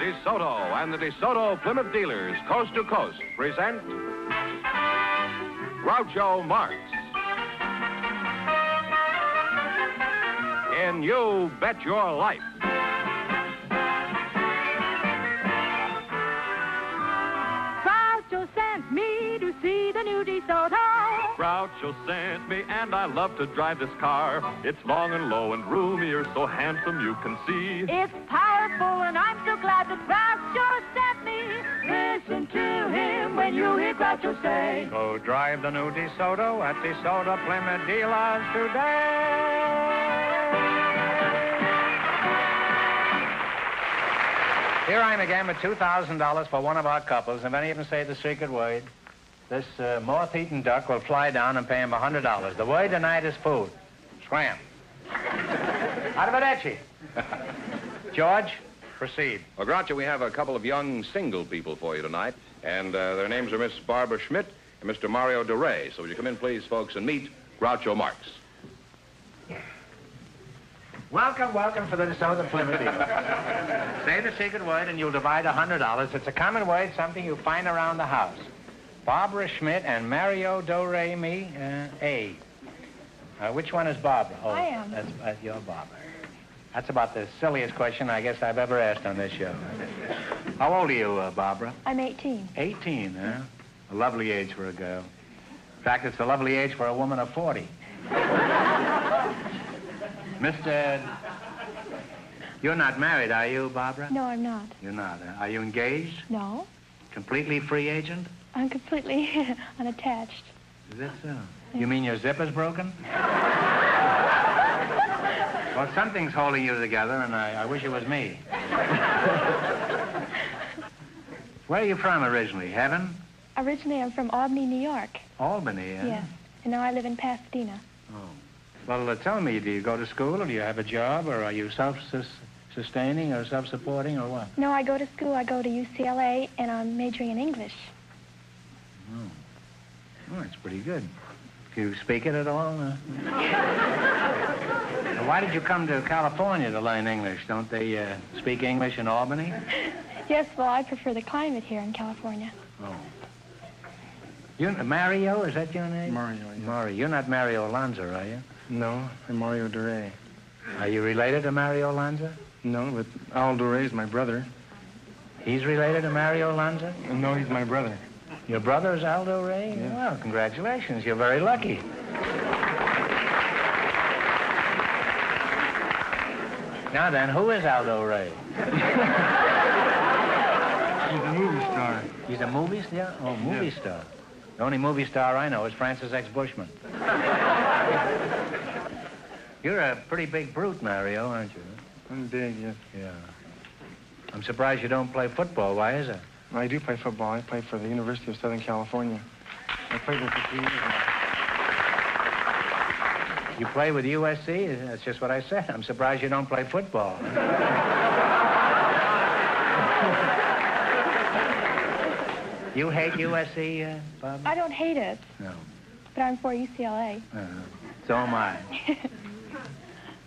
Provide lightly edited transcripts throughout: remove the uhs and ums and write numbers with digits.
DeSoto and the DeSoto Plymouth dealers, coast to coast, present Groucho Marx in You Bet Your Life. Groucho sent me to see the new DeSoto. Groucho sent me, and I love to drive this car. It's long and low and roomier, so handsome you can see. It's powerful, and I'm so glad that Groucho sent me. Listen to him when you hear Groucho say, go drive the new DeSoto at DeSoto Plymouth dealers today. Here I am again with $2,000 for one of our couples. If any of them say the secret word, this moth-eaten duck will fly down and pay him $100. The word tonight is food. Scram. Arrivederci. George, proceed. Well, Groucho, we have a couple of young single people for you tonight, and their names are Miss Barbara Schmidt and Mr. Mario DeRay. So would you come in, please, folks, and meet Groucho Marx. Welcome, welcome for the DeSoto Plymouth dealer. Say the secret word and you'll divide $100. It's a common word, something you find around the house. Barbara Schmidt and Mario Do-Re-Mi, A. Which one is Barbara? Oh, I am. That's you're Barbara. That's about the silliest question I guess I've ever asked on this show. How old are you, Barbara? I'm 18. 18, huh? A lovely age for a girl. In fact, it's a lovely age for a woman of 40. You're not married, are you, Barbara? No, I'm not. You're not. Are you engaged? No, Completely free agent? I'm completely unattached. Is that so? You mean your zipper's broken? Well, something's holding you together, and I wish it was me. Where are you from originally? Heaven? Originally, I'm from Albany, New York. Albany, eh? Yes, and now I live in Pasadena. Oh. Well, tell me, do you go to school, or do you have a job, or are you self-sustaining or self-supporting, or what? No, I go to school. I go to UCLA, and I'm majoring in English. Oh, that's pretty good. Do you speak it at all? Well, why did you come to California to learn English? Don't they speak English in Albany? Yes, well, I prefer the climate here in California. Oh. Mario, is that your name? Mario, yeah. Mario. You're not Mario Lanza, are you? No, I'm Mario DeRay. Are you related to Mario Lanza? No, but Al DeRay is my brother. He's related to Mario Lanza? No, he's my brother. Your brother is Aldo Ray? Yeah. Well, congratulations. You're very lucky. Now then, who is Aldo Ray? He's a movie star. He's a movie star? Oh, movie star. The only movie star I know is Francis X. Bushman. You're a pretty big brute, Mario, aren't you? I'm big, yes. Yeah. I'm surprised you don't play football. Why is that? I do play football. I play for the University of Southern California. I played there for 3 years. You play with USC? That's just what I said. I'm surprised you don't play football. You hate USC, Bob? I don't hate it, No. but I'm for UCLA. So am I.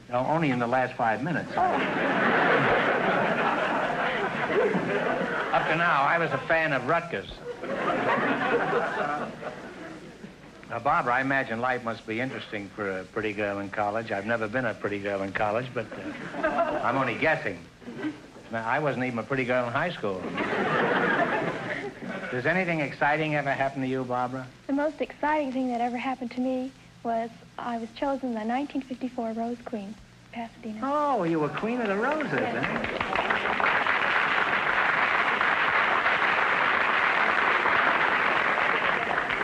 No, only in the last 5 minutes. Up to now, I was a fan of Rutgers. Now, Barbara, I imagine life must be interesting for a pretty girl in college. I've never been a pretty girl in college, but I'm only guessing. Now, I wasn't even a pretty girl in high school. Does anything exciting ever happen to you, Barbara? The most exciting thing that ever happened to me was I was chosen the 1954 Rose Queen, Pasadena. Oh, you were Queen of the Roses, eh?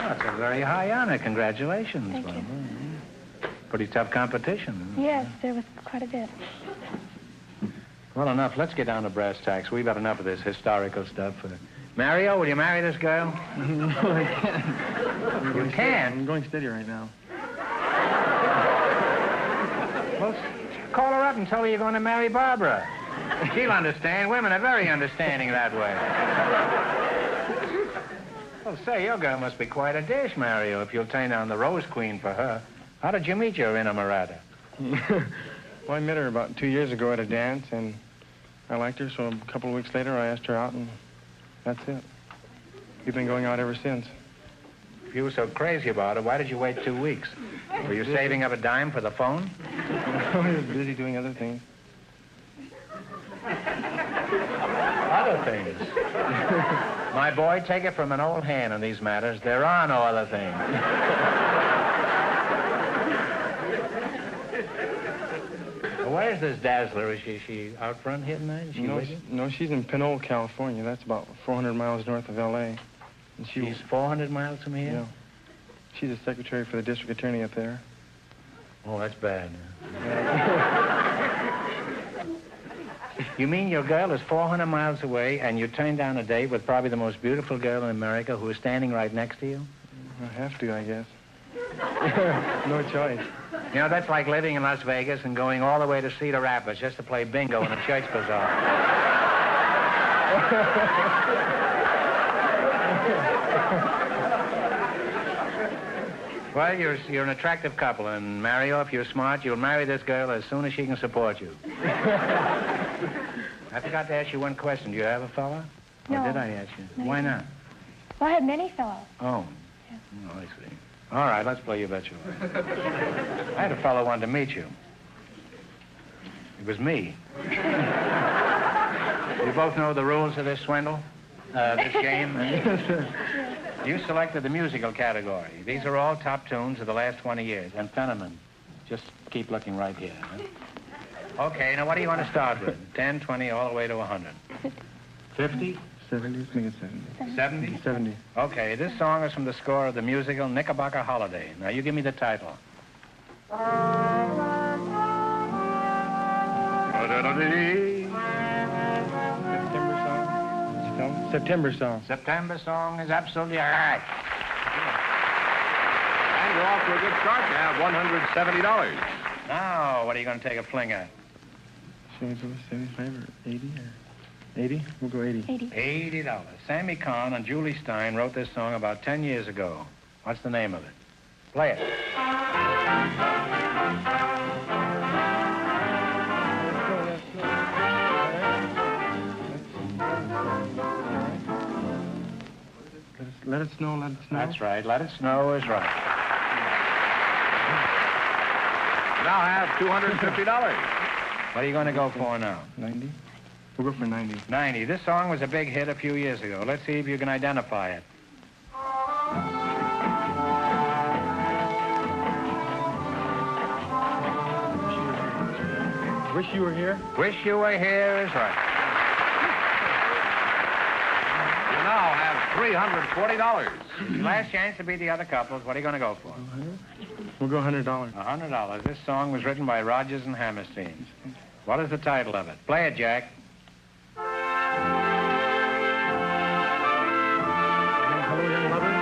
That's a very high honor. Congratulations, Thank Barbara. you. Pretty tough competition. Yes, there was quite a bit. Well, enough. Let's get down to brass tacks. We've had enough of this historical stuff. Mario, will you marry this girl? No, I can't. You can? I'm going steady right now. Well, call her up and tell her you're going to marry Barbara. She'll understand. Women are very understanding that way. Well, say, your girl must be quite a dish, Mario, if you'll turn down the Rose Queen for her. How did you meet your inamorata? Well, I met her about 2 years ago at a dance, and I liked her, so a couple of weeks later I asked her out, and that's it. We've been going out ever since. If you were so crazy about it, why did you wait 2 weeks? Were you saving up a dime for the phone? I was busy doing other things. Other things? My boy, take it from an old hand in these matters. There are no other things. Where's this Dazzler? Is she out front here tonight? Is she with you? No, she's in Pinole, California. That's about 400 miles north of L.A. And She's 400 miles from here? Yeah. She's a secretary for the district attorney up there. Oh, that's bad. You mean your girl is 400 miles away and you turned down a date with probably the most beautiful girl in America who is standing right next to you? I have to, I guess. No choice. You know, that's like living in Las Vegas and going all the way to Cedar Rapids just to play bingo in a church bazaar. Well, you're an attractive couple, and Mario, if you're smart, you'll marry this girl as soon as she can support you. I forgot to ask you one question. Do you have a fella? No. Or did I ask you? No, Why you not? Well, I have many fellows. Oh. Yeah. Oh, I see. All right, let's play You Bet Your Life. I had a fellow wanted to meet you. It was me. You both know the rules of this swindle? This game? You selected the musical category. These are all top tunes of the last 20 years. And Fenneman, just keep looking right here. Huh? Okay, now what do you want to start with? 10, 20, all the way to 100. 50? 70? Let's make it 70. 70? 70. Okay, this song is from the score of the musical Knickerbocker Holiday. Now, you give me the title. September song. September song is absolutely all right. And you're off to a good start. You have $170. Now, what are you going to take a fling at? Should we go 75 or 80 or 80? We'll go 80. 80. $80. Sammy Kahn and Julie Stein wrote this song about 10 years ago. What's the name of it? Play it. Let it snow, let it snow. That's right. Let It Snow is right. You now have $250. What are you going to go for now? 90? We'll go for 90. 90. This song was a big hit a few years ago. Let's see if you can identify it. Wish You Were Here? Wish You Were Here is right. You now have $340. Last chance to beat the other couples. What are you going to go for? We'll go $100. $100. This song was written by Rodgers and Hammerstein. What is the title of it? Play it, Jack. Hello, Young Lovers?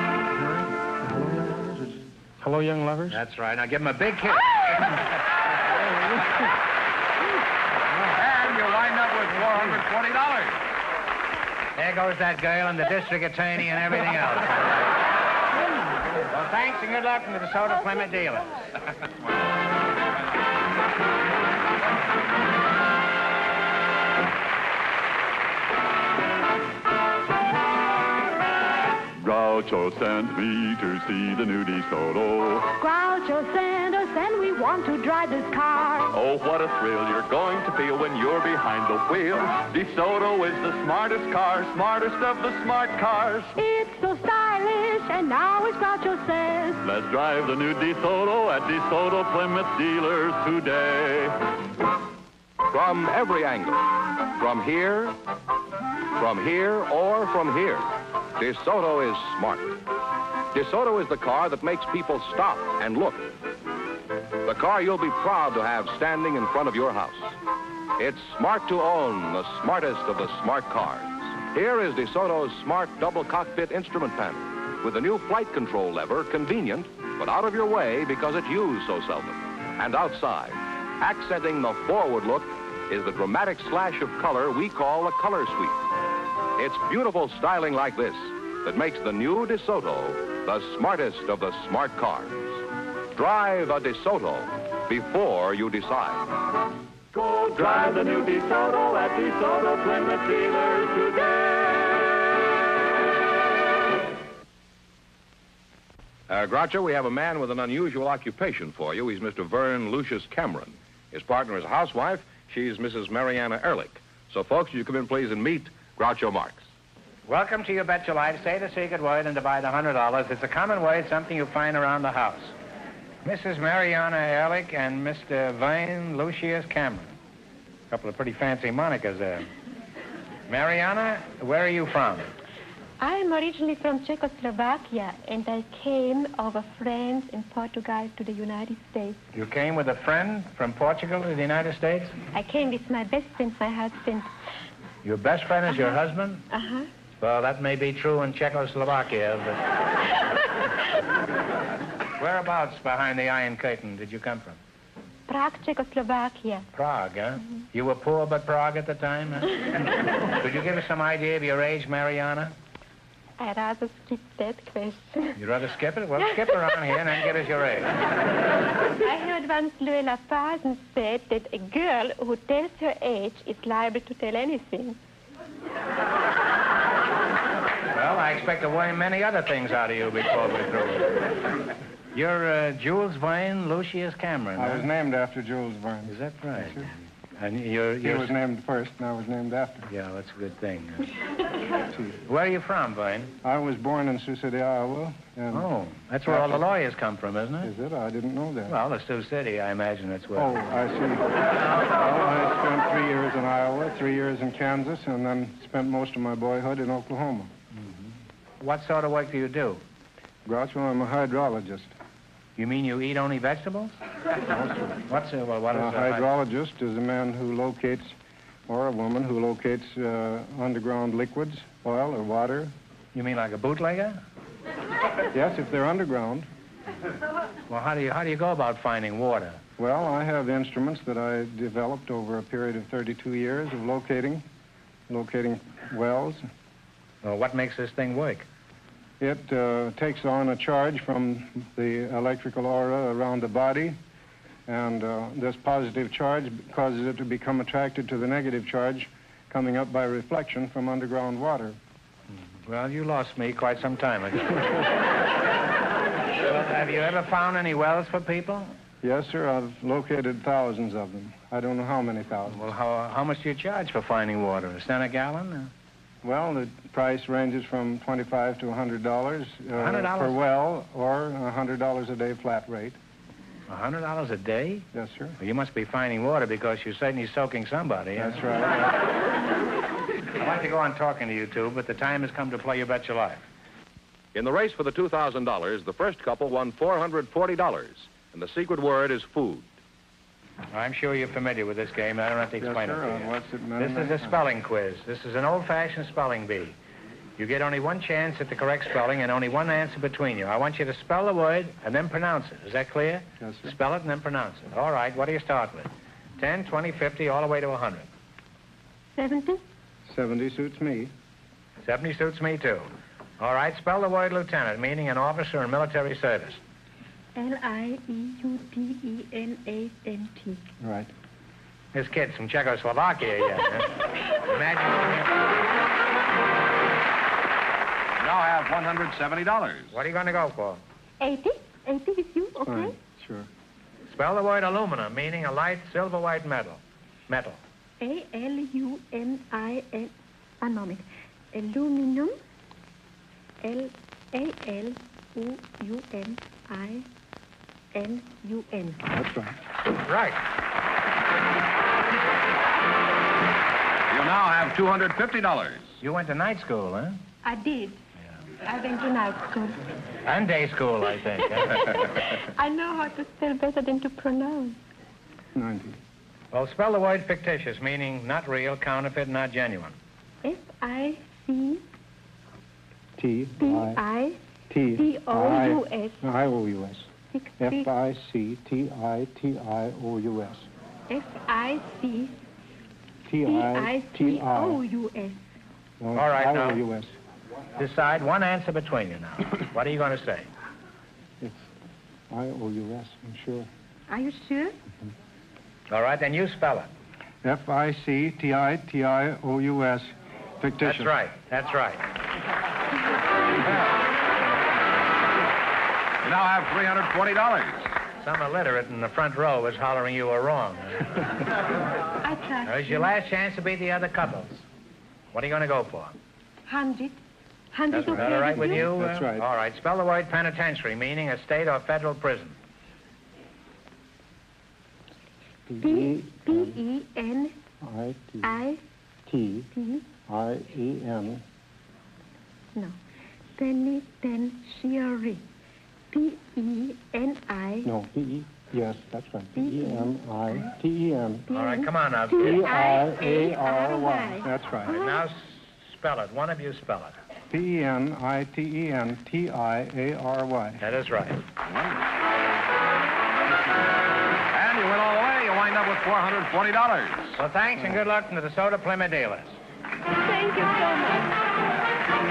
Hello, Young Lovers? Hello, Young Lovers? That's right. Now give him a big kiss. And you're lined up with $440. There goes that girl and the district attorney and everything else. Well, thanks and good luck from the DeSoto Plymouth dealers. Groucho sent me to see the new DeSoto. Groucho sent us and we want to drive this car. Oh, what a thrill you're going to feel when you're behind the wheel. DeSoto is the smartest car, smartest of the smart cars. It's so stylish, and now as Groucho says, Let's drive the new DeSoto at DeSoto Plymouth dealers today. From every angle. From here, or from here. DeSoto is smart. DeSoto is the car that makes people stop and look. The car you'll be proud to have standing in front of your house. It's smart to own, the smartest of the smart cars. Here is DeSoto's smart double cockpit instrument panel with a new flight control lever, convenient, but out of your way because it's used so seldom. And outside, accenting the forward look, is the dramatic slash of color we call a color sweep. It's beautiful styling like this that makes the new DeSoto the smartest of the smart cars. Drive a DeSoto before you decide. Go drive the new DeSoto at DeSoto Plymouth dealers today. Groucho, we have a man with an unusual occupation for you. He's Mr. Vern Lucius Cameron. His partner is a housewife. She's Mrs. Mariana Ehrlich. So, folks, you come in, please, and meet Groucho Marx. Welcome to You Bet Your Life. Say the secret word and divide $100. It's a common word, something you find around the house. Mrs. Mariana Ehrlich and Mr. Vern Lucius Cameron. A couple of pretty fancy monikers there. Mariana, where are you from? I'm originally from Czechoslovakia, and I came over friends in Portugal to the United States. You came with a friend from Portugal to the United States? I came with my best friend, my husband. Your best friend is your husband? Uh-huh. Well, that may be true in Czechoslovakia, but... Whereabouts behind the Iron Curtain did you come from? Prague, Czechoslovakia. Prague, huh? Mm-hmm. You were poor but Prague at the time, huh? Could you give us some idea of your age, Mariana? I'd rather skip that question. You'd rather skip it? Well, skip around here and then give us your age. I heard once Luella Parsons said that a girl who tells her age is liable to tell anything. Well, I expect to worm many other things out of you before we're through. You're Jules Vern Lucius Cameron, I huh? was named after Jules Verne. Is that right? Yes, sir. And He you're... was named first, and I was named after. Yeah, that's a good thing. Where are you from, Vern? I was born in Sioux City, Iowa. And Oh, that's where all the lawyers come from, isn't it? Is it? I didn't know that. Well, the Sioux City, I imagine that's where. Oh, I see. Well, I spent 3 years in Iowa, 3 years in Kansas, and then spent most of my boyhood in Oklahoma. What sort of work do you do? Groucho, I'm a hydrologist. You mean you eat only vegetables? What is A that? hydrologist is a man who locates, or a woman who locates underground liquids, oil or water. You mean like a bootlegger? Yes, if they're underground. Well, how do you go about finding water? Well, I have instruments that I developed over a period of 32 years of locating wells. Well, what makes this thing work? It takes on a charge from the electrical aura around the body, and this positive charge causes it to become attracted to the negative charge coming up by reflection from underground water. Well, you lost me quite some time ago. Well, have you ever found any wells for people? Yes, sir. I've located thousands of them. I don't know how many thousands. Well, how much do you charge for finding water? A cent a gallon? Well, the price ranges from $25 to $100 $100? per well, or $100 a day flat rate. $100 a day? Yes, sir. Well, you must be finding water because you're certainly soaking somebody. That's huh? right. I'd like to go on talking to you two, but the time has come to play You Bet Your Life. In the race for the $2,000, the first couple won $440, and the secret word is food. I'm sure you're familiar with this game. I don't have to Yes, explain sir. it to And you. what's it meant? This is a spelling quiz. This is an old-fashioned spelling bee. You get only one chance at the correct spelling and only one answer between you. I want you to spell the word and then pronounce it. Is that clear? Yes, sir. Spell it and then pronounce it. All right, what do you start with? 10, 20, 50, all the way to 100. 70? 70 suits me. 70 suits me, too. All right, spell the word lieutenant, meaning an officer in military service. L-I-E-U-T-E-N-A-N-T. Right. This kid's from Czechoslovakia, yeah. Imagine... Now have $170. What are you going to go for? 80? 80 with you, okay? Fine. Sure. Spell the word aluminum, meaning a light silver-white metal. Metal. A-L-U-M-I-N... no, wait. Aluminum. L-A-L-U-M-I-N-U-M. That's right. Right. You now have $250. You went to night school, huh? I did. I went to night school. And day school, I think. I know how to spell better than to pronounce. 90. Well, spell the word fictitious, meaning not real, counterfeit, not genuine. F-I-C... T-I... T-O-U-S. I-O-U-S. Fictitious. F-I-C-T-I-T-I-O-U-S. F-I-C... T-I-T-I. T-I-O-U-S. No, All right, now. I-O-U-S. Decide one answer between you now. What are you going to say? It's I-O-U-S, I'm sure. Are you sure? All right, then you spell it. Fictitious. Fictitious. That's right. That's right. You now have $320. Some illiterate in the front row was hollering you were wrong. I trust There's your last chance to beat the other couples. What are you going to go for? 100. That's Okay all right with you? That's right. All right. Spell the word penitentiary, meaning a state or federal prison. P-E-N-I-T-I-E-N. No. Penitentiary. P-E-N-I. No, P-E. Yes, that's right. P-E-N-I-T-E-N. All right, come on now. T-I-A-R-Y. That's All right. right, now spell it. One of you spell it. P-E-N-I-T-E-N-T-I-A-R-Y. That is right. And you win all the way. You wind up with $420. Well, thanks and good luck to the DeSoto Plymouth dealers. Thank you so much.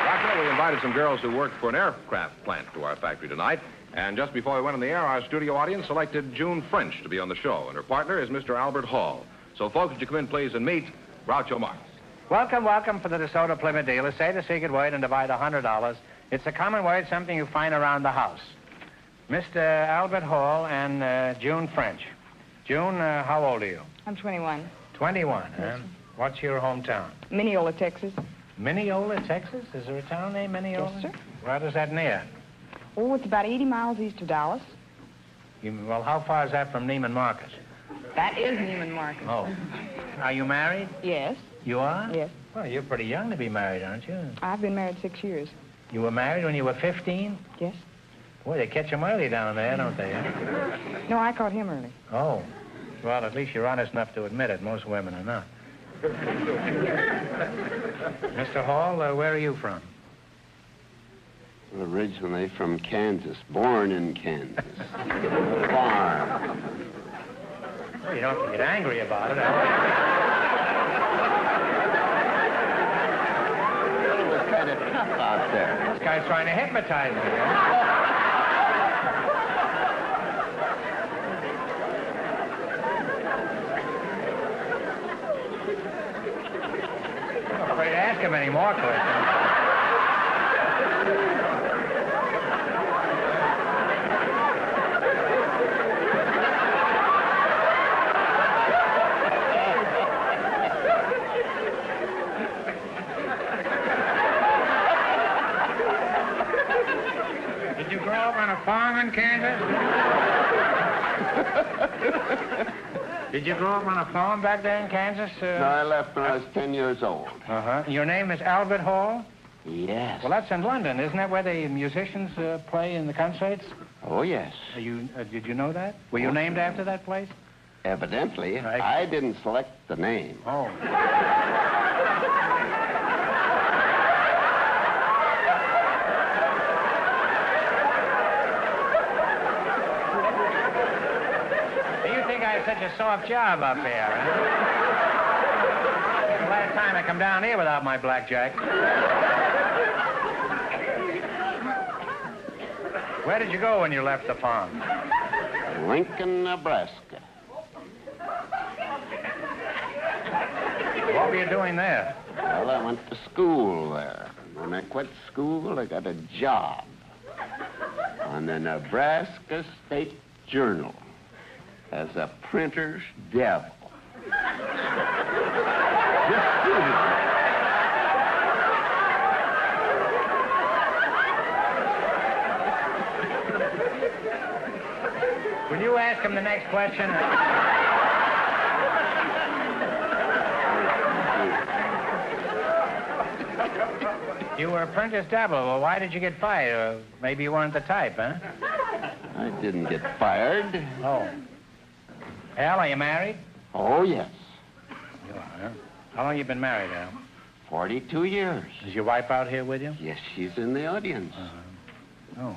Roger, we invited some girls who worked for an aircraft plant to our factory tonight. And just before we went on the air, our studio audience selected June French to be on the show. And her partner is Mr. Albert Hall. So, folks, would you come in, please, and meet Groucho Marx. Welcome for the DeSoto Plymouth dealers. Say the secret word and divide $100. It's a common word, something you find around the house. Mr. Albert Hall and June French. June, how old are you? I'm 21. 21, huh? What's your hometown? Mineola, Texas. Mineola, Texas? Is there a town named Mineola? Yes, sir. Where is that near? Oh, it's about 80 miles east of Dallas. Well, how far is that from Neiman Marcus? That is Neiman Marcus. Oh. Are you married? Yes, You are? yes. Well, you're pretty young to be married, aren't you? I've been married 6 years. You were married when you were 15? Yes. Boy, they catch 'em early down there, don't they? Huh? No, I caught him early. Oh. Well, at least you're honest enough to admit it. Most women are not. Mr. Hall, where are you from? Originally from Kansas, born in Kansas. Farm. Well, you don't have to get angry about it. It was kind of tough out there. This guy's trying to hypnotize me. Huh? I'm afraid to ask him any more questions. Did you grow up on a farm in Kansas? Did you grow up on a farm back there in Kansas? No, I left when I was 10 years old. Uh-huh. Your name is Albert Hall? Yes. Well, that's in London. Isn't that where the musicians play in the concerts? Oh, yes. Did you know that? Were you named after that place? Evidently. Right. I didn't select the name. Oh. You think I have such a soft job up here, huh? The last time I come down here without my blackjack. Where did you go when you left the farm? Lincoln, Nebraska. What were you doing there? Well, I went to school there. When I quit school, I got a job on the Nebraska State Journal as a printer's devil. Will you ask him the next question? You were apprentice devil. Well, why did you get fired? Maybe you weren't the type, huh? I didn't get fired. Oh. Al, are you married? Oh, yes. You are, huh? How long you been married, Al? 42 years. Is your wife out here with you? Yes, she's in the audience. Oh.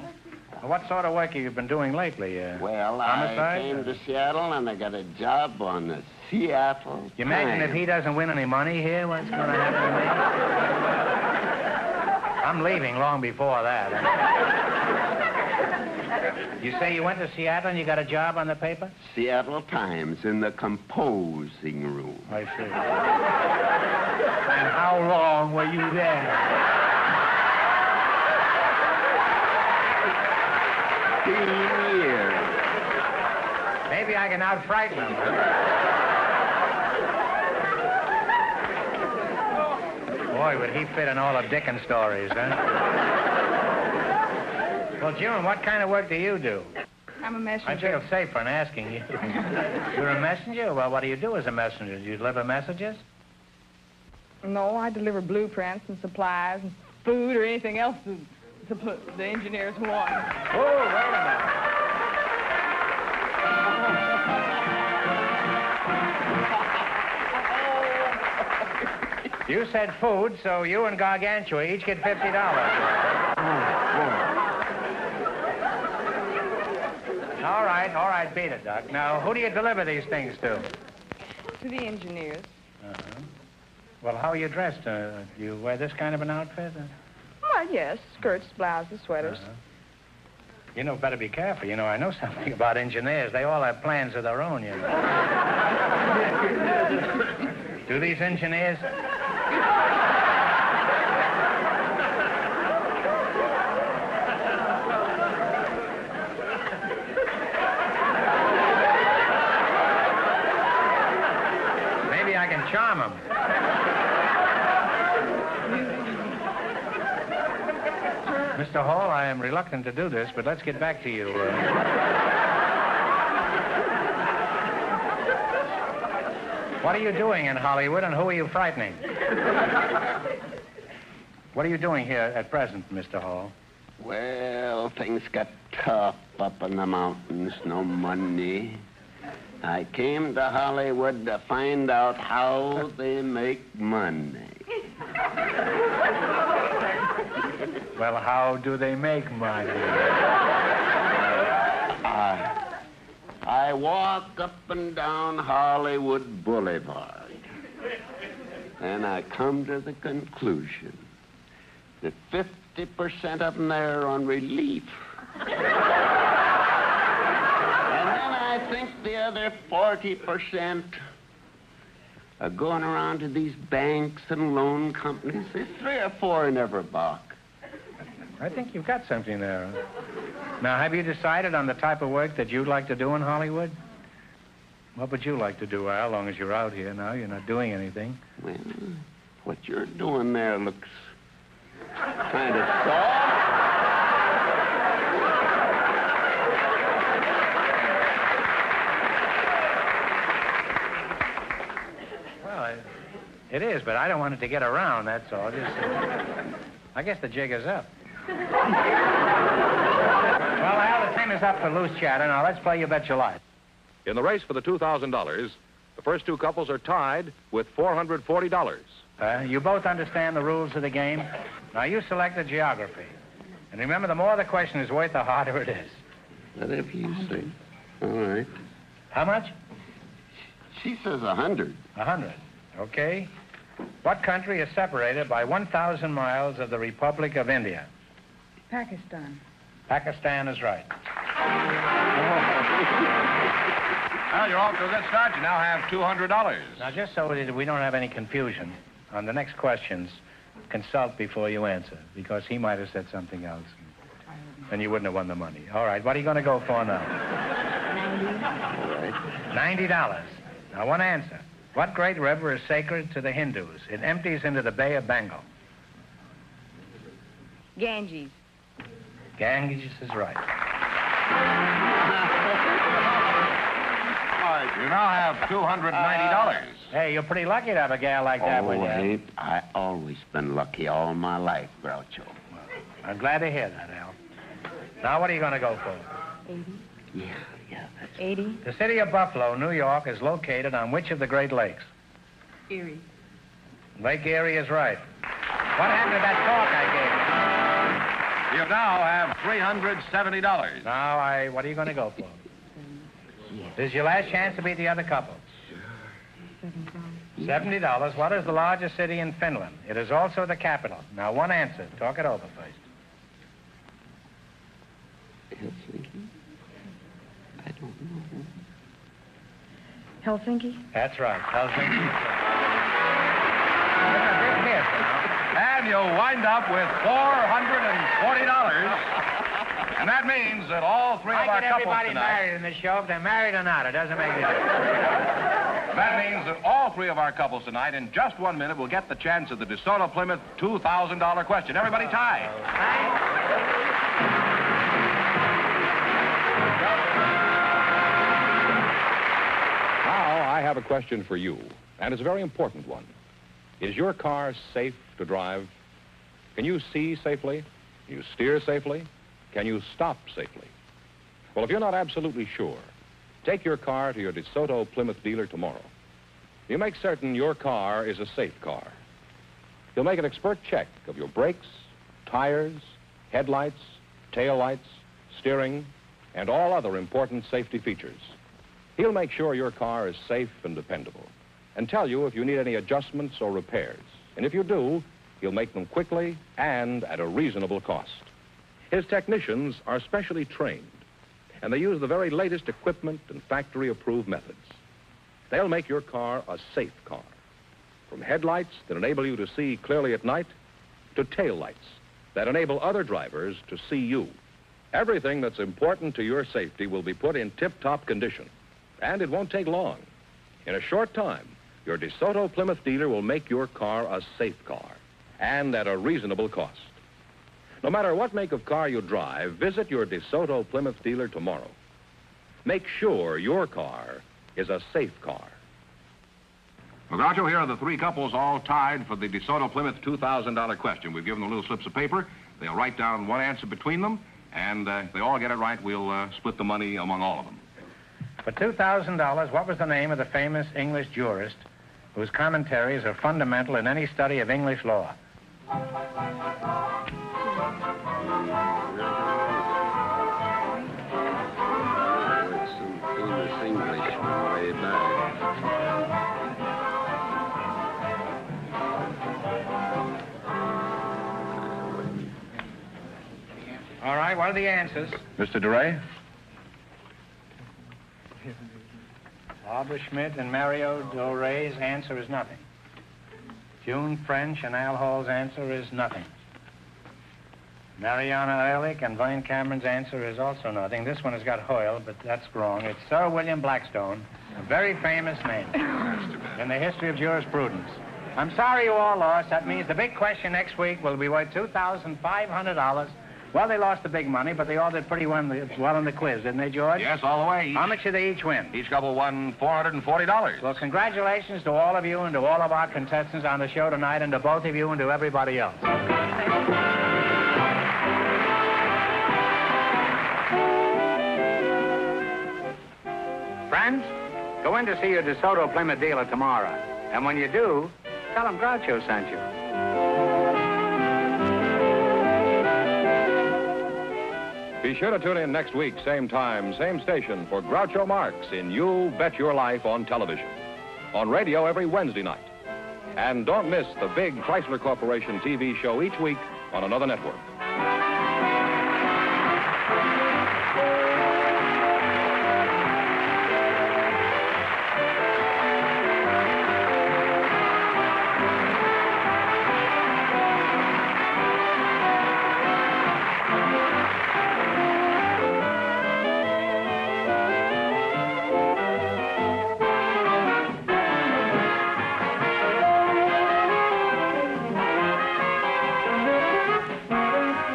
Well, what sort of work have you been doing lately? Well, homicide? I came to Seattle, and I got a job on the Seattle You imagine if Times. he doesn't win any money here, what's going to happen to me? I'm leaving long before that. You say you went to Seattle and you got a job on the paper? Seattle Times in the composing room. I see. And how long were you there? 15 years. Maybe I can out-frighten them, huh? Boy, would he fit in all of Dickens' stories, huh? Well, June, what kind of work do you do? I'm a messenger. I feel safer in asking you. You're a messenger? Well, what do you do as a messenger? Do you deliver messages? No, I deliver blueprints and supplies and food or anything else the engineers want. Oh, wait a minute. You said food, so you and Gargantua each get $50. All right, beat it, Doc. Now, who do you deliver these things to? To the engineers. Uh-huh. Well, how are you dressed? Do you wear this kind of an outfit? Well, yes, skirts, blouses, sweaters. Uh-huh. You know, better be careful. You know, I know something about engineers. They all have plans of their own, you know. Do these engineers? Maybe I can charm them. Mr. Hall, I am reluctant to do this, but let's get back to you. What are you doing in Hollywood, and who are you frightening? What are you doing here at present, Mr. Hall? Well, things got tough up in the mountains, no money. I came to Hollywood to find out how they make money. Well, how do they make money? I walk up and down Hollywood Boulevard, and I come to the conclusion that 50% of them there are on relief. And then I think the other 40% are going around to these banks and loan companies. There's 3 or 4 in every box. I think you've got something there. Now, have you decided on the type of work that you'd like to do in Hollywood? What would you like to do, Al, as long as you're out here now? You're not doing anything. Well, what you're doing there looks kind of soft. Well, it is, but I don't want it to get around, that's all. Just, I guess the jig is up. Well, Al, the time is up for loose chatter. Now, let's play You Bet Your Life. In the race for the $2,000, the first 2 couples are tied with $440. You both understand the rules of the game. Now, you select the geography. And remember, the more the question is worth, the harder it is. Whatever you say. All right. How much? She says 100. 100. Okay. What country is separated by 1,000 miles of the Republic of India? Pakistan. Pakistan is right. Well, you're off to a good start. You now have $200. Now, just so that we don't have any confusion, on the next questions, consult before you answer, because he might have said something else, and you wouldn't have won the money. All right, what are you going to go for now? $90. Now, one answer. What great river is sacred to the Hindus? It empties into the Bay of Bengal. Ganges. Ganges is right. All right, you now have $290. Hey, you're pretty lucky to have a gal like that with you. Ain't I always been lucky all my life, Groucho. I'm glad to hear that, Al. Now, what are you going to go for? 80. Yeah, that's 80. The city of Buffalo, New York, is located on which of the Great Lakes? Erie. Lake Erie is right. What happened to that talk I gave you? You now have $370. Now, what are you going to go for? This is your last chance to beat the other couple. $70. What is the largest city in Finland? It is also the capital. Now, one answer. Talk it over first. Helsinki. Helsinki? That's right, Helsinki. It's a big hit, And you'll wind up with $440. And that means that all three of our couples everybody tonight... married in this show, if they're married or not. It doesn't make any difference. That means that all three of our couples tonight, in just 1 minute, will get the chance at the DeSoto Plymouth $2,000 question. Everybody tie. Now, I have a question for you, and it's a very important one. Is your car safe to drive? Can you see safely? Can you steer safely? Can you stop safely? Well, if you're not absolutely sure, take your car to your DeSoto Plymouth dealer tomorrow. You make certain your car is a safe car. You'll make an expert check of your brakes, tires, headlights, taillights, steering, and all other important safety features. He'll make sure your car is safe and dependable and tell you if you need any adjustments or repairs. And if you do, he'll make them quickly and at a reasonable cost. His technicians are specially trained, and they use the very latest equipment and factory-approved methods. They'll make your car a safe car, from headlights that enable you to see clearly at night to taillights that enable other drivers to see you. Everything that's important to your safety will be put in tip-top condition, and it won't take long. In a short time, your DeSoto Plymouth dealer will make your car a safe car, and at a reasonable cost. No matter what make of car you drive, visit your DeSoto Plymouth dealer tomorrow. Make sure your car is a safe car. Well, Groucho, here are the three couples all tied for the DeSoto Plymouth $2,000 question. We've given them little slips of paper. They'll write down one answer between them, and if they all get it right, we'll split the money among all of them. For $2,000, what was the name of the famous English jurist whose commentaries are fundamental in any study of English law? All right, what are the answers? Mr. DeRay? Barbara Schmidt and Mario Doray's answer is nothing. June French and Al Hall's answer is nothing. Mariana Ehrlich and Vine Cameron's answer is also nothing. This one has got Hoyle, but that's wrong. It's Sir William Blackstone, a very famous name in the history of jurisprudence. I'm sorry you all lost. That means the big question next week will be worth $2,500. Well, they lost the big money, but they all did pretty well in the quiz, didn't they, George? Yes, all the way. How much did they each win? Each couple won $440. Well, congratulations to all of you and to all of our contestants on the show tonight, and to both of you and to everybody else. Friends, go in to see your DeSoto Plymouth dealer tomorrow. And when you do, tell him Groucho sent you. Be sure to tune in next week, same time, same station, for Groucho Marx in You Bet Your Life on television. On radio every Wednesday night. And don't miss the big Chrysler Corporation TV show each week on another network.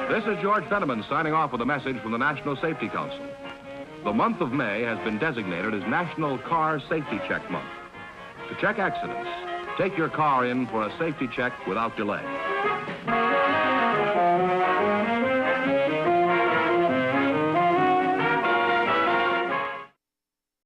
This is George Fenneman signing off with a message from the National Safety Council. The month of May has been designated as National Car Safety Check Month. To check accidents, take your car in for a safety check without delay.